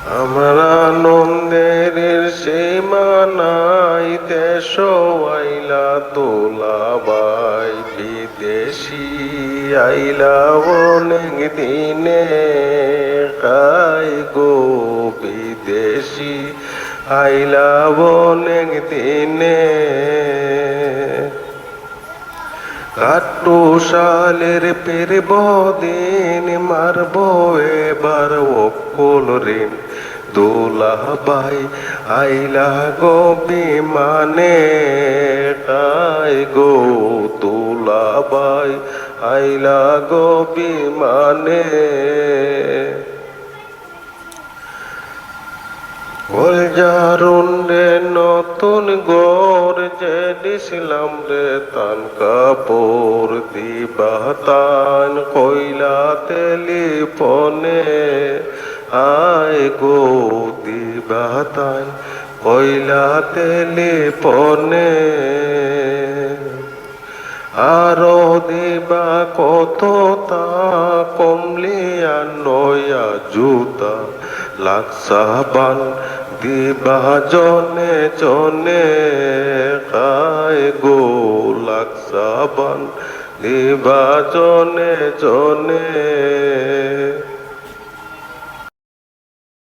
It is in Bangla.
আমার আনন্দের সীমা নাই, দেশ আইলা দোলাবাই বিদেশি আইলা অনেক দিনে, খাই গো বিদেশি আইলা অনেক দিনে। কাট্টু সালের পেরব দিন, মারব এবার অকুল ঋণ। দুলাভাই আইলা গো বিমানে, খাই গো দুলাভাই আইলা গো বিমানে। কলজারুন্ডে নতুন গোর যে দিছিলাম রে তান কাপড় দিবা তান কইলা টেলিফোনে, আয় গো দিবা তান কইলা টেলিফোনে। আরো দিবা কত তা কমলিয়া নয়া জুতা, লাকসাবান দিবা জনে জনে, খাই গো লাকসাবান দিবা জনে জনে।